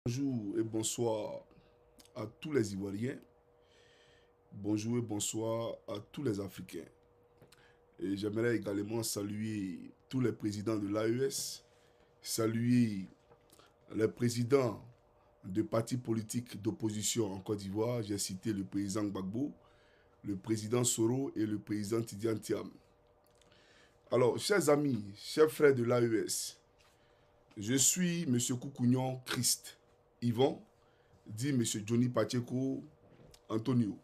Bonjour et bonsoir à tous les Ivoiriens. Bonjour et bonsoir à tous les Africains. Et j'aimerais également saluer tous les présidents de l'AES, saluer les présidents de partis politiques d'opposition en Côte d'Ivoire. J'ai cité le président Gbagbo, le président Soro et le président Tidiane Thiam. Alors, chers amis, chers frères de l'AES, je suis M. Koukounion Christ Yvon, dit M. Johnny Pacheco Antonio.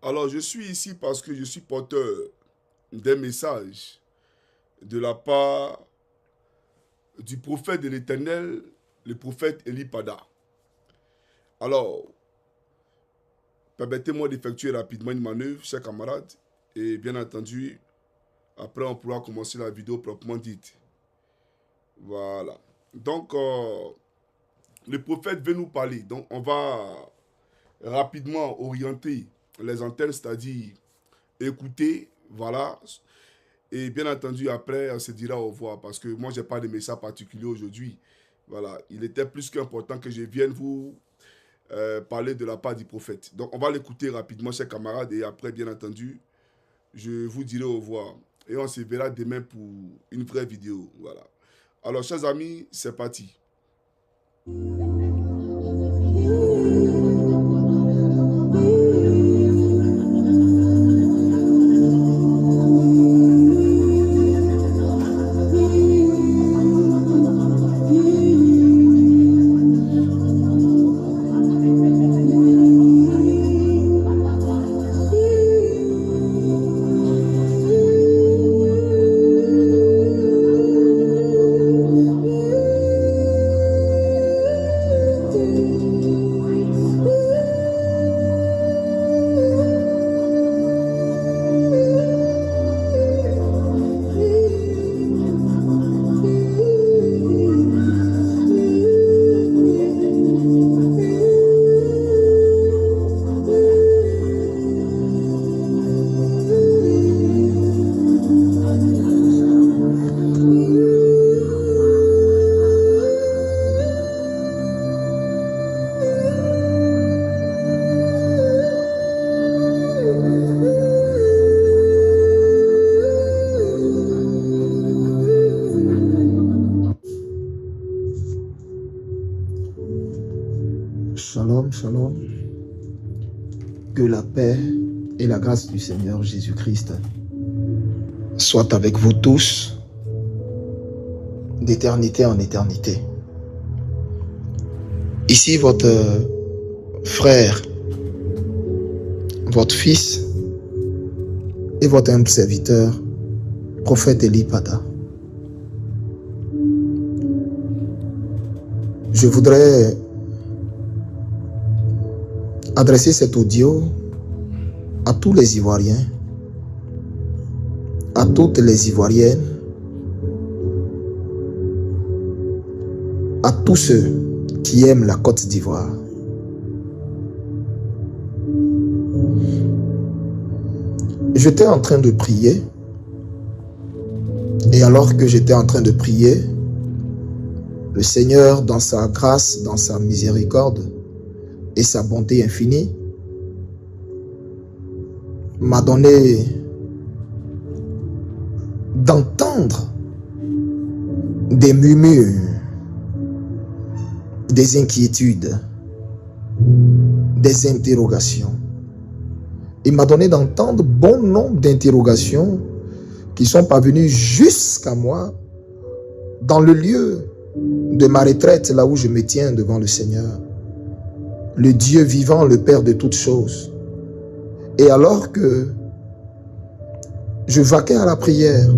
Alors, je suis ici parce que je suis porteur d'un message de la part du prophète de l'Éternel, le prophète Eli Pada. Alors, permettez-moi d'effectuer rapidement une manœuvre, chers camarades, et bien entendu, après on pourra commencer la vidéo proprement dite. Voilà. Donc, le prophète veut nous parler. Donc, on va rapidement orienter les antennes, c'est-à-dire écouter, voilà. Et bien entendu, après, on se dira au revoir parce que moi, je n'ai pas de message particulier aujourd'hui. Voilà. Il était plus qu'important que je vienne vous parler de la part du prophète. Donc, on va l'écouter rapidement, chers camarades, et après, bien entendu, je vous dirai au revoir. Et on se verra demain pour une vraie vidéo. Voilà. Alors, chers amis, c'est parti. Shalom, shalom. Que la paix et la grâce du Seigneur Jésus-Christ soient avec vous tous, d'éternité en éternité. Ici votre frère, votre fils et votre humble serviteur, prophète Eli Pada. Je voudrais adresser cet audio à tous les Ivoiriens, à toutes les Ivoiriennes, à tous ceux qui aiment la Côte d'Ivoire. J'étais en train de prier, et alors que j'étais en train de prier, le Seigneur, dans sa grâce, dans sa miséricorde, et sa bonté infinie, m'a donné d'entendre des murmures, des inquiétudes, des interrogations. Il m'a donné d'entendre bon nombre d'interrogations qui sont parvenues jusqu'à moi dans le lieu de ma retraite, là où je me tiens devant le Seigneur, le Dieu vivant, le Père de toutes choses. Et alors que je vaquais à la prière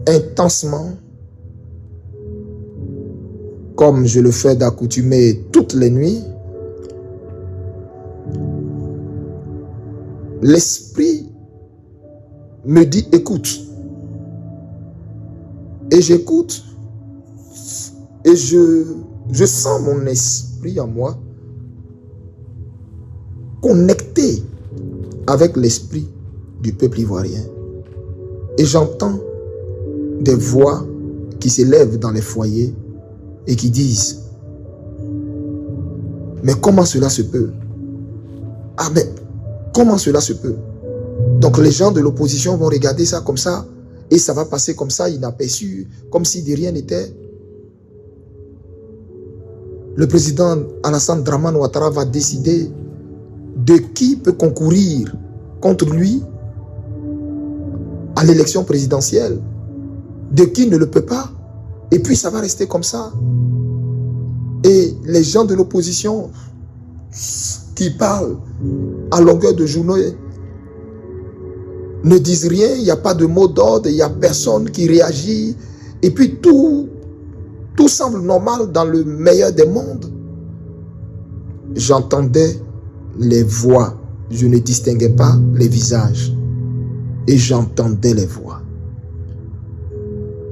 intensement, comme je le fais d'accoutumée toutes les nuits, l'Esprit me dit écoute. Et j'écoute et je sens mon esprit en moi connecté avec l'esprit du peuple ivoirien. Et j'entends des voix qui s'élèvent dans les foyers et qui disent, mais comment cela se peut? Ah mais comment cela se peut? Donc les gens de l'opposition vont regarder ça comme ça et ça va passer comme ça, inaperçu, comme si de rien n'était. Le président Alassane Dramane Ouattara va décider de qui peut concourir contre lui à l'élection présidentielle, de qui ne le peut pas. Et puis ça va rester comme ça. Et les gens de l'opposition qui parlent à longueur de journée ne disent rien, il n'y a pas de mot d'ordre, il n'y a personne qui réagit. Et puis tout semble normal dans le meilleur des mondes. J'entendais les voix, je ne distinguais pas les visages. Et j'entendais les voix.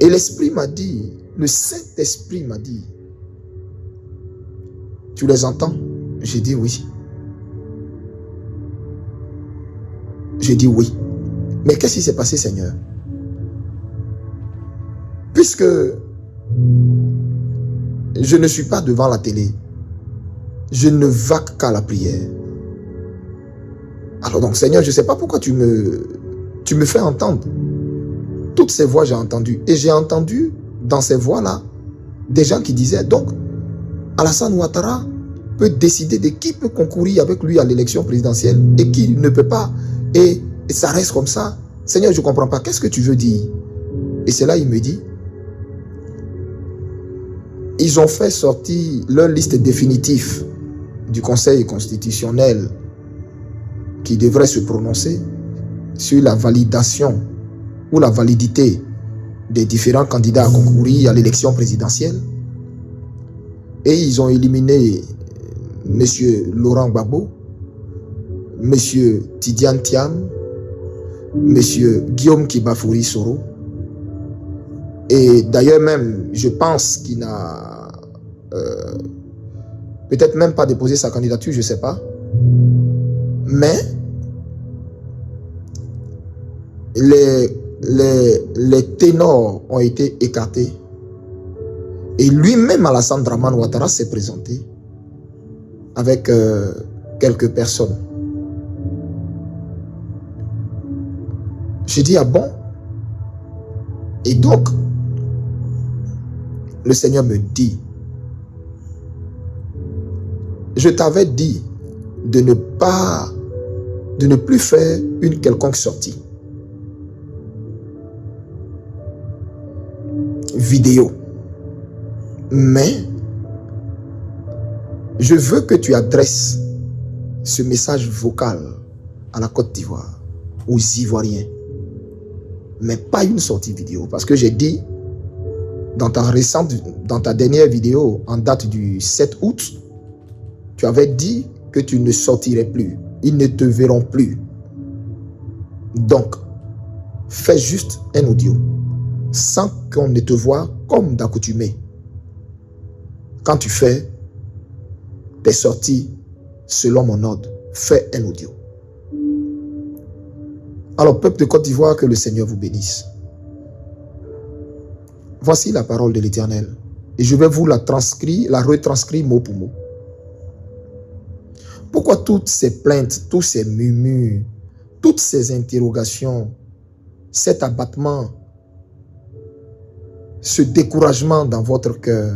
Et l'Esprit m'a dit, le Saint-Esprit m'a dit, tu les entends? J'ai dit oui. J'ai dit oui. Mais qu'est-ce qui s'est passé, Seigneur? Puisque je ne suis pas devant la télé, je ne vaque qu'à la prière. Alors donc, Seigneur, je ne sais pas pourquoi tu me fais entendre. Toutes ces voix, j'ai entendu. Et j'ai entendu dans ces voix-là des gens qui disaient, donc, Alassane Ouattara peut décider de qui peut concourir avec lui à l'élection présidentielle et qui ne peut pas. Et ça reste comme ça. Seigneur, je ne comprends pas. Qu'est-ce que tu veux dire? Et c'est là, il me dit, ils ont fait sortir leur liste définitive du Conseil constitutionnel qui devrait se prononcer sur la validation ou la validité des différents candidats à concourir à l'élection présidentielle. Et ils ont éliminé M. Laurent Gbagbo, M. Tidiane Thiam, M. Guillaume Kibafouri Soro. Et d'ailleurs même, je pense qu'il n'a peut-être même pas déposé sa candidature, je ne sais pas. Mais les ténors ont été écartés. Et lui-même, Alassane Dramane Ouattara, s'est présenté avec quelques personnes. J'ai dit, ah bon? Et donc, le Seigneur me dit, je t'avais dit de ne plus faire une quelconque sortie vidéo. Mais je veux que tu adresses ce message vocal à la Côte d'Ivoire, aux Ivoiriens, mais pas une sortie vidéo. Parce que j'ai dit dans ta dernière vidéo en date du 7 août, tu avais dit que tu ne sortirais plus. Ils ne te verront plus. Donc, fais juste un audio sans qu'on ne te voie comme d'accoutumé. Quand tu fais tes sorties selon mon ordre, fais un audio. Alors, peuple de Côte d'Ivoire, que le Seigneur vous bénisse. Voici la parole de l'Éternel. Et je vais vous la retranscrire mot pour mot. Pourquoi toutes ces plaintes, tous ces murmures, toutes ces interrogations, cet abattement, ce découragement dans votre cœur?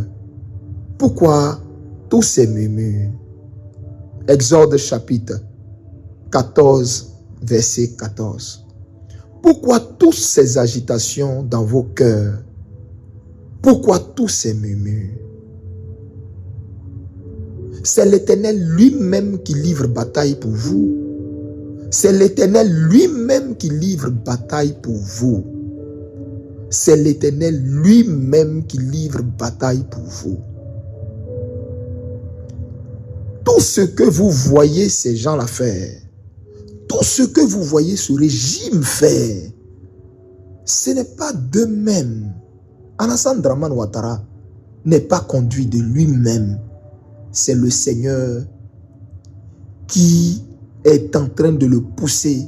Pourquoi tous ces murmures? Exode chapitre 14, verset 14. Pourquoi toutes ces agitations dans vos cœurs? Pourquoi tous ces murmures? C'est l'Éternel lui-même qui livre bataille pour vous. C'est l'Éternel lui-même qui livre bataille pour vous. C'est l'Éternel lui-même qui livre bataille pour vous. Tout ce que vous voyez ces gens-là faire, tout ce que vous voyez ce régime faire, ce n'est pas d'eux-mêmes. Alassane Dramane Ouattara n'est pas conduit de lui-même. C'est le Seigneur qui est en train de le pousser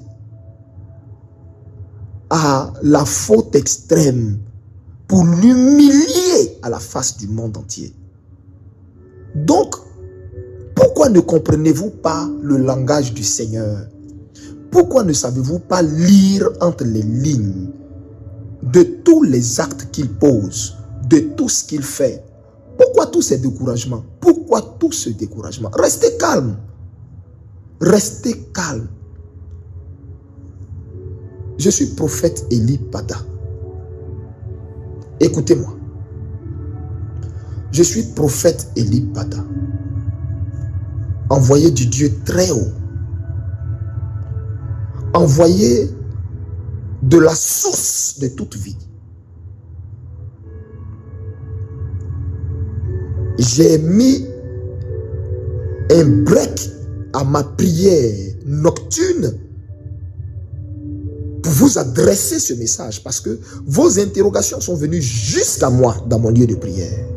à la faute extrême pour l'humilier caché à la face du monde entier. Donc, pourquoi ne comprenez-vous pas le langage du Seigneur? Pourquoi ne savez-vous pas lire entre les lignes de tous les actes qu'il pose, de tout ce qu'il fait? Pourquoi tous ces découragements? Pourquoi tout ce découragement? Restez calme. Restez calme. Je suis prophète Élie Pada. Écoutez-moi. Je suis prophète Élie Pada, envoyé du Dieu très haut, envoyé de la source de toute vie. J'ai mis un break à ma prière nocturne pour vous adresser ce message parce que vos interrogations sont venues jusqu'à moi dans mon lieu de prière.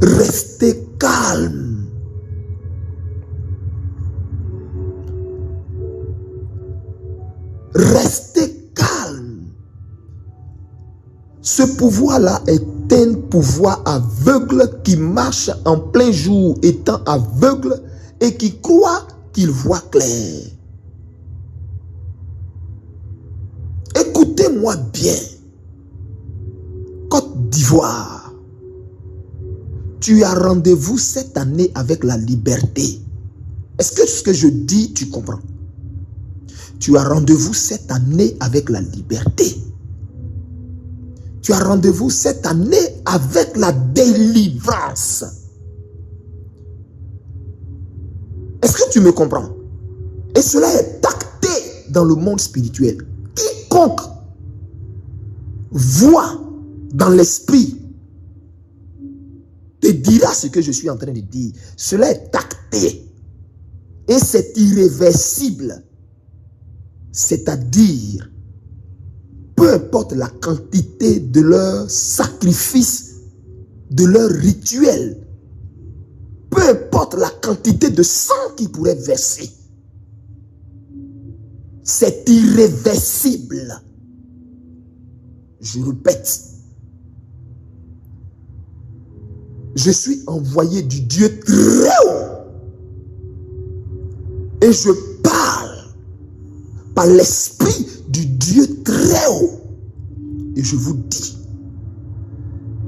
Restez calme. Restez calme. Ce pouvoir-là est un pouvoir aveugle qui marche en plein jour étant aveugle et qui croit qu'il voit clair. Écoutez-moi bien. Côte d'Ivoire. Tu as rendez-vous cette année avec la liberté. Est-ce que ce que je dis, tu comprends? Tu as rendez-vous cette année avec la liberté. Tu as rendez-vous cette année avec la délivrance. Est-ce que tu me comprends? Et cela est acté dans le monde spirituel. Quiconque voit dans l'esprit te dira ce que je suis en train de dire. Cela est acté. Et c'est irréversible. C'est-à-dire, peu importe la quantité de leur sacrifice, de leur rituel, peu importe la quantité de sang qu'ils pourraient verser, c'est irréversible. Je répète, je suis envoyé du Dieu très haut et je parle par l'esprit du Dieu très haut et je vous dis,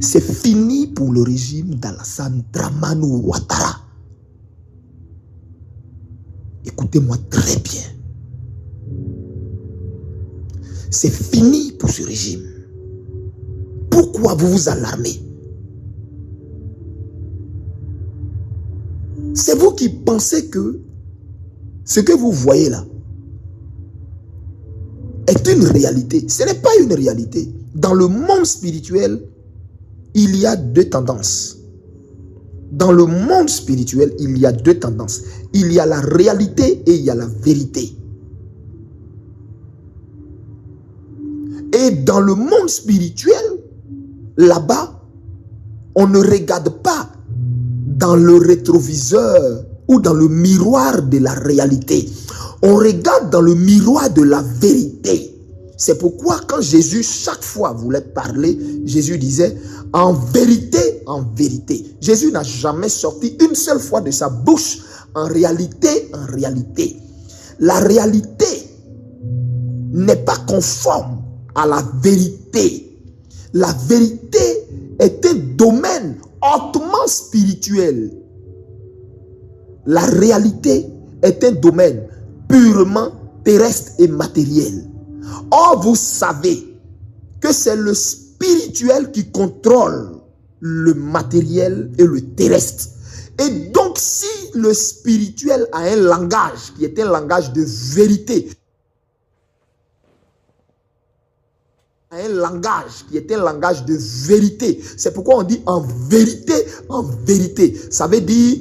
c'est fini pour le régime d'Alassane Dramane Ouattara. Écoutez-moi très bien. C'est fini pour ce régime. Pourquoi vous vous alarmez? C'est vous qui pensez que ce que vous voyez là est une réalité. Ce n'est pas une réalité. Dans le monde spirituel, il y a deux tendances. Dans le monde spirituel, il y a deux tendances. Il y a la réalité et il y a la vérité. Et dans le monde spirituel, là-bas, on ne regarde pas dans le rétroviseur ou dans le miroir de la réalité. On regarde dans le miroir de la vérité. C'est pourquoi quand Jésus, chaque fois, voulait parler, Jésus disait, en vérité, en vérité. Jésus n'a jamais sorti une seule fois de sa bouche, en réalité, en réalité. La réalité n'est pas conforme à la vérité. La vérité est un domaine hautement spirituel. La réalité est un domaine purement terrestre et matériel. Or, vous savez que c'est le spirituel qui contrôle le matériel et le terrestre. Et donc, si le spirituel a un langage qui est un langage de vérité, un langage qui est un langage de vérité. C'est pourquoi on dit en vérité, en vérité. Ça veut dire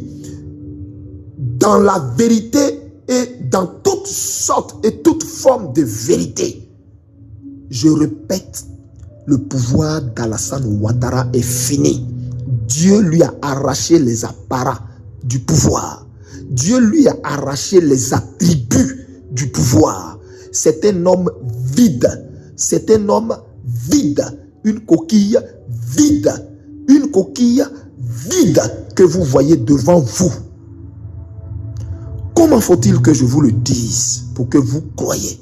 dans la vérité et dans toutes sortes et toutes formes de vérité. Je répète, le pouvoir d'Alassane Ouattara est fini. Dieu lui a arraché les apparats du pouvoir. Dieu lui a arraché les attributs du pouvoir. C'est un homme vide. C'est un homme vide, une coquille vide, une coquille vide que vous voyez devant vous. Comment faut-il que je vous le dise pour que vous croyez?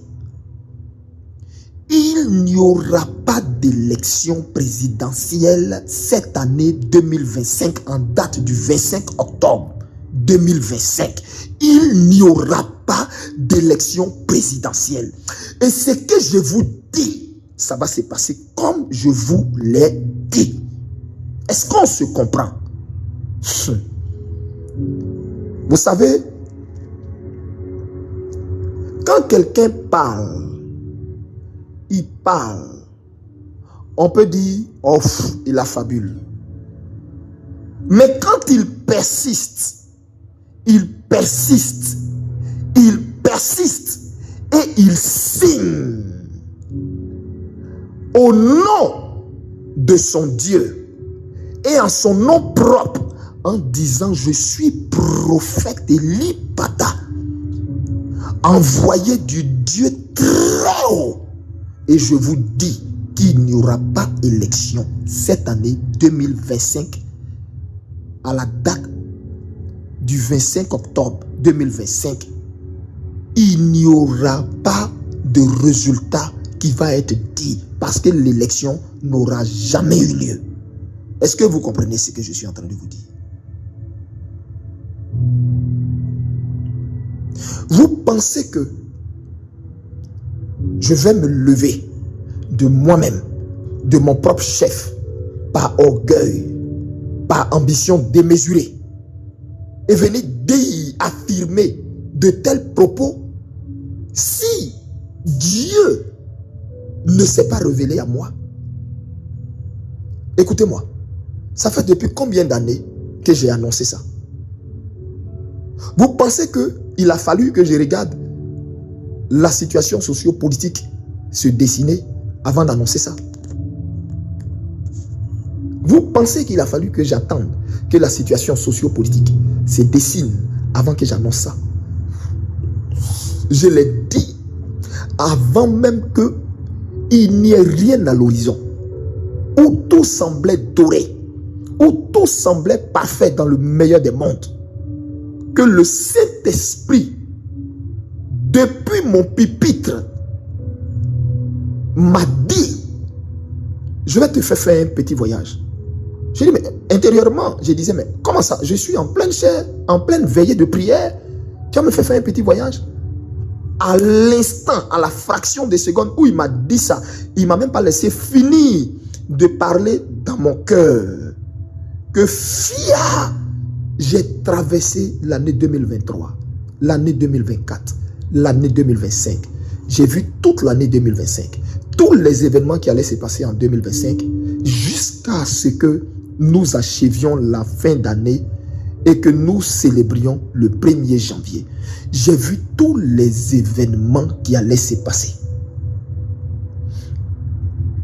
Il n'y aura pas d'élection présidentielle cette année 2025 en date du 25 octobre 2025. Il n'y aura pas d'élection présidentielle. Et ce que je vous dis, ça va se passer comme je vous l'ai dit. Est-ce qu'on se comprend? Vous savez, quand quelqu'un parle, il parle, on peut dire, oh, il a fabule. Mais quand il persiste, il persiste, il persiste et il signe au nom de son Dieu et en son nom propre en disant, je suis prophète Elipata, envoyé du Dieu très haut. Et je vous dis qu'il n'y aura pas élection cette année 2025 à la date du 25 octobre 2025. Il n'y aura pas de résultat qui va être dit parce que l'élection n'aura jamais eu lieu. Est-ce que vous comprenez ce que je suis en train de vous dire? Vous pensez que je vais me lever de moi-même, de mon propre chef, par orgueil, par ambition démesurée, et venir dire, affirmer de tels propos si Dieu ne s'est pas révélé à moi? Écoutez-moi, ça fait depuis combien d'années que j'ai annoncé ça? Vous pensez qu'il a fallu que je regarde la situation socio-politique se dessiner avant d'annoncer ça? Vous pensez qu'il a fallu que j'attende que la situation socio-politique se dessine avant que j'annonce ça? Je l'ai dit avant même qu'il n'y ait rien à l'horizon, où tout semblait doré, où tout semblait parfait dans le meilleur des mondes, que le Saint-Esprit, depuis mon pupitre, m'a dit, je vais te faire un petit voyage. Je dis, mais intérieurement, je disais, mais comment ça? Je suis en pleine chair, en pleine veillée de prière. Tu vas me faire un petit voyage? À l'instant, à la fraction de seconde où il m'a dit ça, il ne m'a même pas laissé finir de parler dans mon cœur. Que fiat, j'ai traversé l'année 2023, l'année 2024. L'année 2025. J'ai vu toute l'année 2025. Tous les événements qui allaient se passer en 2025 jusqu'à ce que nous achevions la fin d'année et que nous célébrions le 1er janvier. J'ai vu tous les événements qui allaient se passer.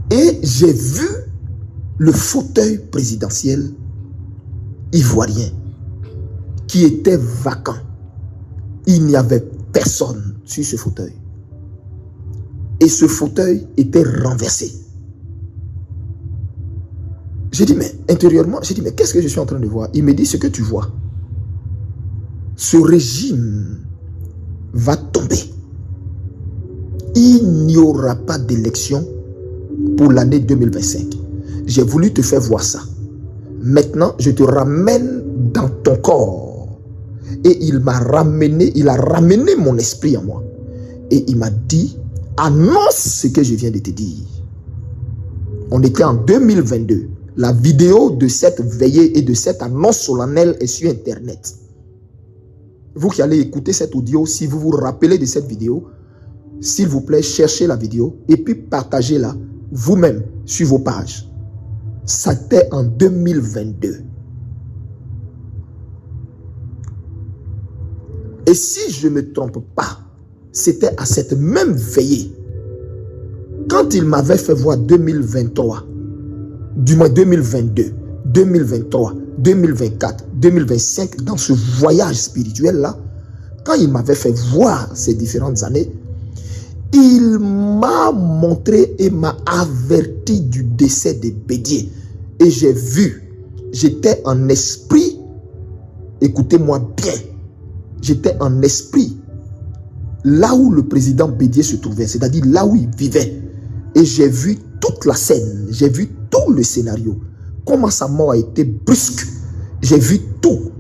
Et j'ai vu le fauteuil présidentiel ivoirien qui était vacant. Il n'y avait personne sur ce fauteuil. Et ce fauteuil était renversé. J'ai dit, mais intérieurement, j'ai dit, mais qu'est-ce que je suis en train de voir? Il me dit, ce que tu vois, ce régime va tomber. Il n'y aura pas d'élection pour l'année 2025. J'ai voulu te faire voir ça. Maintenant, je te ramène dans ton corps. Et il m'a ramené, il a ramené mon esprit en moi. Et il m'a dit, annonce ce que je viens de te dire. On était en 2022. La vidéo de cette veillée et de cette annonce solennelle est sur Internet. Vous qui allez écouter cette audio, si vous vous rappelez de cette vidéo, s'il vous plaît, cherchez la vidéo et puis partagez-la vous-même sur vos pages. C'était en 2022. Et si je ne me trompe pas, c'était à cette même veillée, quand il m'avait fait voir 2023, du moins 2022, 2023, 2024, 2025, dans ce voyage spirituel-là, quand il m'avait fait voir ces différentes années, il m'a montré et m'a averti du décès de Bédié. Et j'ai vu, j'étais en esprit, écoutez-moi bien, j'étais en esprit là où le président Bédié se trouvait, c'est-à-dire là où il vivait. Et j'ai vu toute la scène, j'ai vu tout le scénario. Comment sa mort a été brusque. J'ai vu tout.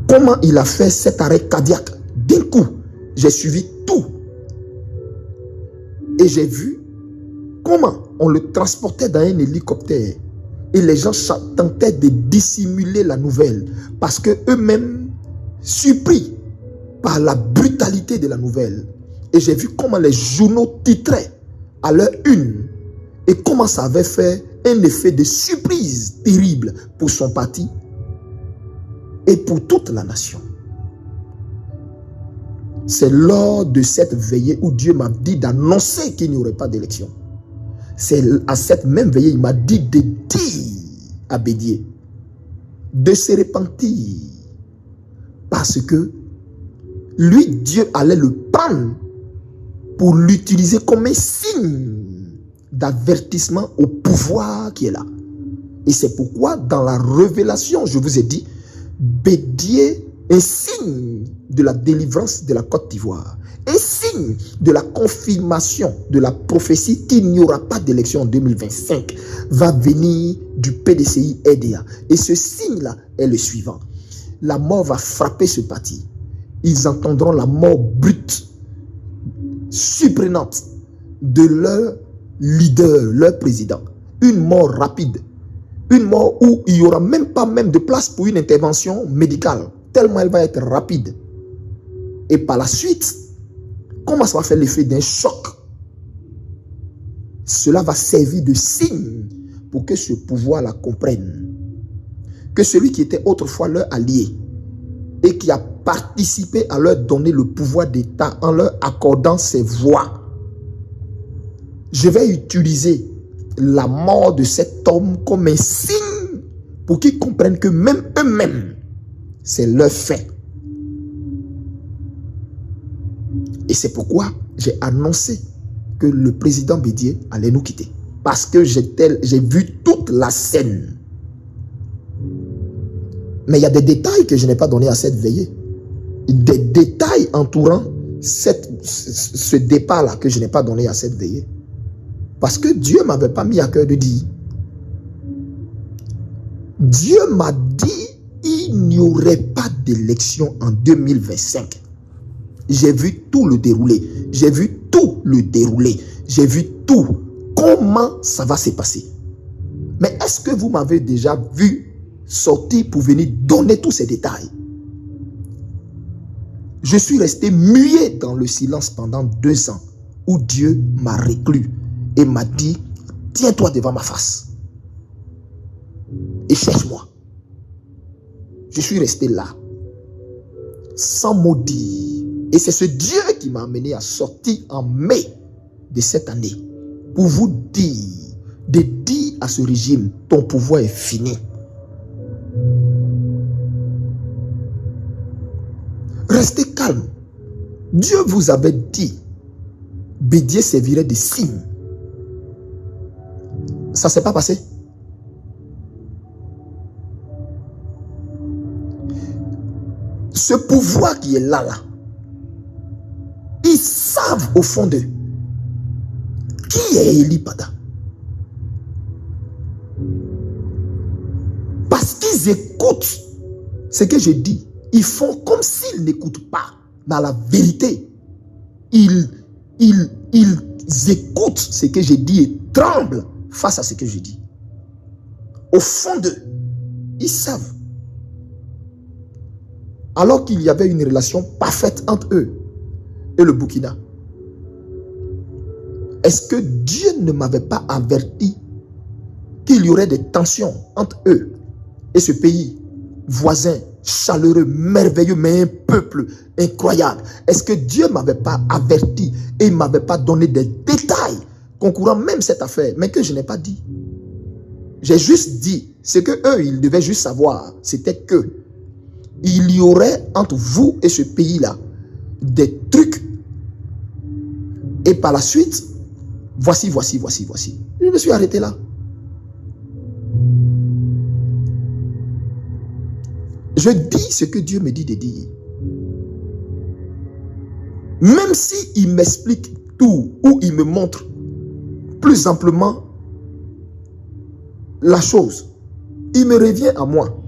Comment il a fait cet arrêt cardiaque. D'un coup, j'ai suivi tout. Et j'ai vu comment on le transportait dans un hélicoptère. Et les gens tentaient de dissimuler la nouvelle. Parce que eux-mêmes, surpris par la brutalité de la nouvelle. Et j'ai vu comment les journaux titraient à leur une. Et comment ça avait fait un effet de surprise terrible pour son parti et pour toute la nation. C'est lors de cette veillée où Dieu m'a dit d'annoncer qu'il n'y aurait pas d'élection. C'est à cette même veillée, il m'a dit de dire à Bédié de se repentir. Parce que lui, Dieu allait le prendre pour l'utiliser comme un signe d'avertissement au pouvoir qui est là. Et c'est pourquoi dans la révélation, je vous ai dit, Bédié est signe de la délivrance de la Côte d'Ivoire, un signe de la confirmation de la prophétie qu'il n'y aura pas d'élection en 2025, va venir du PDCI RDA. Et ce signe-là est le suivant. La mort va frapper ce parti. Ils entendront la mort brute, surprenante de leur leader, leur président. Une mort rapide. Une mort où il n'y aura même pas de place pour une intervention médicale. Tellement elle va être rapide. Et par la suite, comment ça va faire l'effet d'un choc? Cela va servir de signe pour que ce pouvoir la comprenne. Que celui qui était autrefois leur allié et qui a participé à leur donner le pouvoir d'État en leur accordant ses voix. Je vais utiliser la mort de cet homme comme un signe pour qu'ils comprennent que même eux-mêmes, c'est leur fin. Et c'est pourquoi j'ai annoncé que le président Bédié allait nous quitter. Parce que j'ai vu toute la scène. Mais il y a des détails que je n'ai pas donnés à cette veillée. Des détails entourant ce départ-là que je n'ai pas donné à cette veillée. Parce que Dieu ne m'avait pas mis à cœur de dire. Dieu m'a dit, il n'y aurait pas d'élection en 2025. J'ai vu tout le déroulé. J'ai vu tout le déroulé. J'ai vu tout. Comment ça va se passer? Mais est-ce que vous m'avez déjà vu sortir pour venir donner tous ces détails? Je suis resté muet dans le silence pendant 2 ans où Dieu m'a reclus et m'a dit, tiens-toi devant ma face et cherche-moi. Je suis resté là, sans mot dire. Et c'est ce Dieu qui m'a amené à sortir en mai de cette année pour vous dire, de dire à ce régime, ton pouvoir est fini. Restez calme. Dieu vous avait dit, Bédié servirait de signe. Ça ne s'est pas passé. Ce pouvoir qui est là, ils savent au fond d'eux qui est Eli Pada. Parce qu'ils écoutent ce que je dis. Ils font comme s'ils n'écoutent pas. Mais à la vérité, ils écoutent ce que je dis et tremblent face à ce que je dis. Au fond d'eux, ils savent. Alors qu'il y avait une relation parfaite entre eux et le Burkina. Est-ce que Dieu ne m'avait pas averti qu'il y aurait des tensions entre eux et ce pays voisin, chaleureux, merveilleux, mais un peuple incroyable? Est-ce que Dieu ne m'avait pas averti et il ne m'avait pas donné des détails concourant même cette affaire, mais que je n'ai pas dit? J'ai juste dit, ce que eux, ils devaient juste savoir, c'était que il y aurait entre vous et ce pays-là des trucs Et par la suite, voici. Je me suis arrêté là. Je dis ce que Dieu me dit de dire. Même si il m'explique tout ou il me montre plus amplement la chose, il me revient à moi.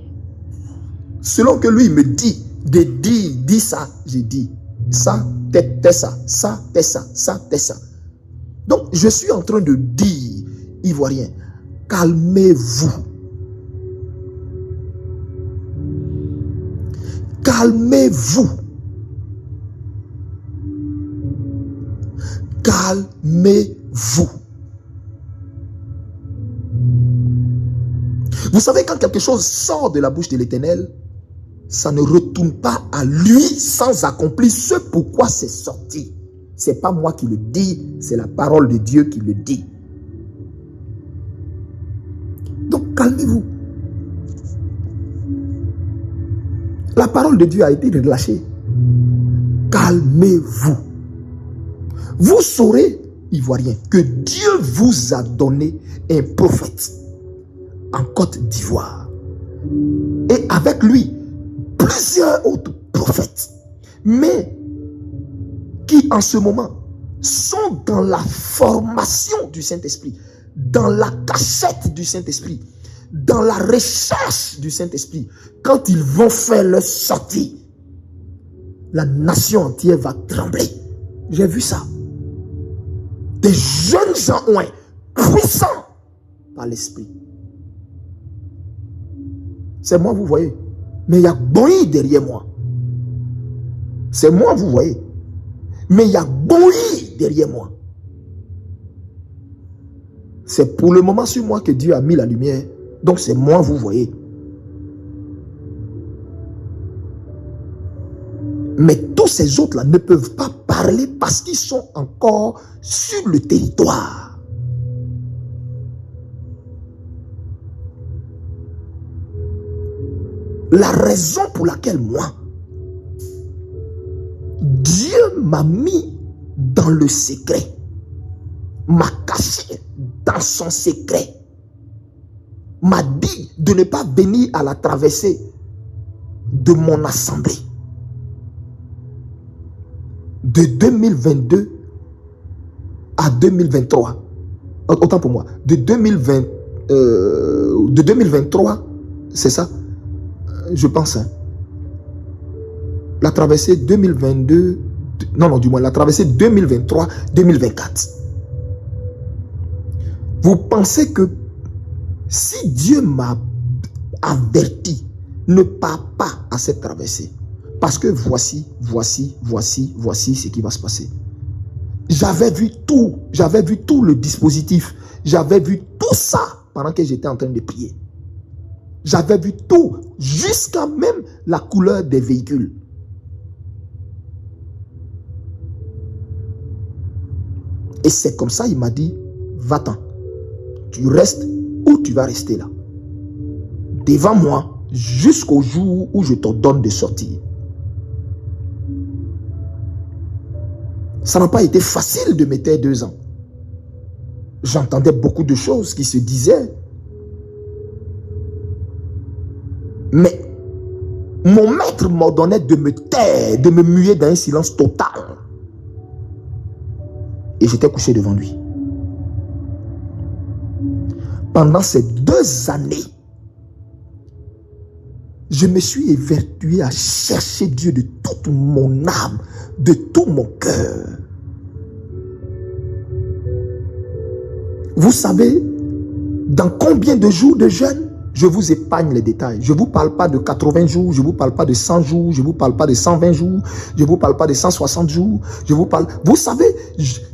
Selon que lui me dit de dire, dis ça, j'ai dit ça, t'es ça, ça, t'es ça, ça, t'es ça. Donc, je suis en train de dire, Ivoirien, calmez-vous. Calmez-vous. Calmez-vous. Vous savez, quand quelque chose sort de la bouche de l'Éternel, ça ne retourne pas à lui sans accomplir ce pourquoi c'est sorti. Ce n'est pas moi qui le dis, c'est la parole de Dieu qui le dit. Donc, calmez-vous. La parole de Dieu a été relâchée. Calmez-vous. Vous saurez, Ivoirien, que Dieu vous a donné un prophète en Côte d'Ivoire. Et avec lui, plusieurs autres prophètes. Mais qui en ce moment sont dans la formation du Saint-Esprit, dans la cachette du Saint-Esprit, dans la recherche du Saint-Esprit. Quand ils vont faire leur sortie, la nation entière va trembler. J'ai vu ça. Des jeunes gens puissants par l'Esprit. C'est moi, vous voyez. Mais il y a Boï derrière moi. C'est moi, vous voyez. Mais il y a Boï derrière moi. C'est pour le moment sur moi que Dieu a mis la lumière. Donc c'est moi, vous voyez. Mais tous ces autres-là ne peuvent pas parler parce qu'ils sont encore sur le territoire. La raison pour laquelle moi, Dieu m'a mis dans le secret, m'a caché dans son secret, m'a dit de ne pas venir à la traversée de mon assemblée. De 2022 à 2023, autant pour moi, de 2023, c'est ça, je pense, hein. La traversée 2022, non, du moins la traversée 2023-2024. Vous pensez que si Dieu m'a averti, ne pars pas à cette traversée. Parce que voici ce qui va se passer. J'avais vu tout le dispositif. J'avais vu tout ça pendant que j'étais en train de prier. J'avais vu tout, jusqu'à même la couleur des véhicules. Et c'est comme ça, il m'a dit, va-t'en. Tu restes où tu vas rester là. Devant moi, jusqu'au jour où je t'ordonne de sortir. Ça n'a pas été facile de me taire 2 ans. J'entendais beaucoup de choses qui se disaient. Mais mon maître m'ordonnait de me taire, de me muer dans un silence total. Et j'étais couché devant lui. Pendant ces 2 années, je me suis évertué à chercher Dieu de toute mon âme, de tout mon cœur. Vous savez, dans combien de jours de jeûne? Je vous épargne les détails. Je ne vous parle pas de 80 jours, je ne vous parle pas de 100 jours, je ne vous parle pas de 120 jours, je ne vous parle pas de 160 jours. Je vous parle... Vous savez,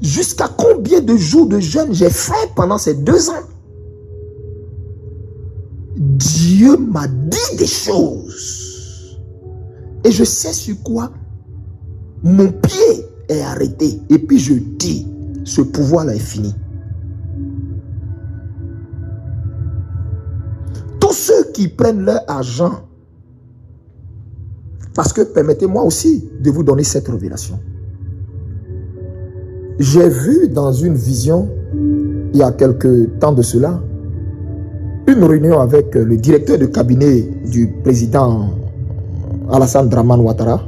jusqu'à combien de jours de jeûne j'ai fait pendant ces 2 ans? Dieu m'a dit des choses. Et je sais sur quoi mon pied est arrêté. Et puis je dis, ce pouvoir-là est fini. Tous ceux qui prennent leur argent, parce que permettez-moi aussi de vous donner cette révélation. j'ai vu dans une vision, il y a quelques temps de cela, une réunion avec le directeur de cabinet du président Alassane Dramane Ouattara.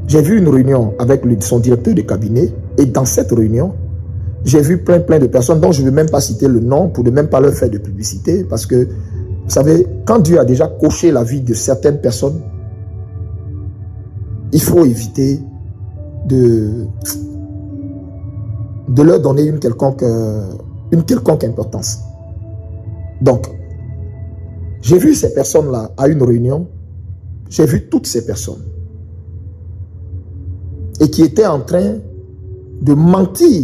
J'ai vu une réunion avec son directeur de cabinet et dans cette réunion, j'ai vu plein de personnes dont je ne vais même pas citer le nom pour ne même pas leur faire de publicité parce que, vous savez, quand Dieu a déjà coché la vie de certaines personnes, il faut éviter de leur donner une quelconque importance. Donc, j'ai vu ces personnes-là à une réunion, j'ai vu toutes ces personnes et qui étaient en train de mentir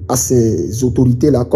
à ces autorités-là comme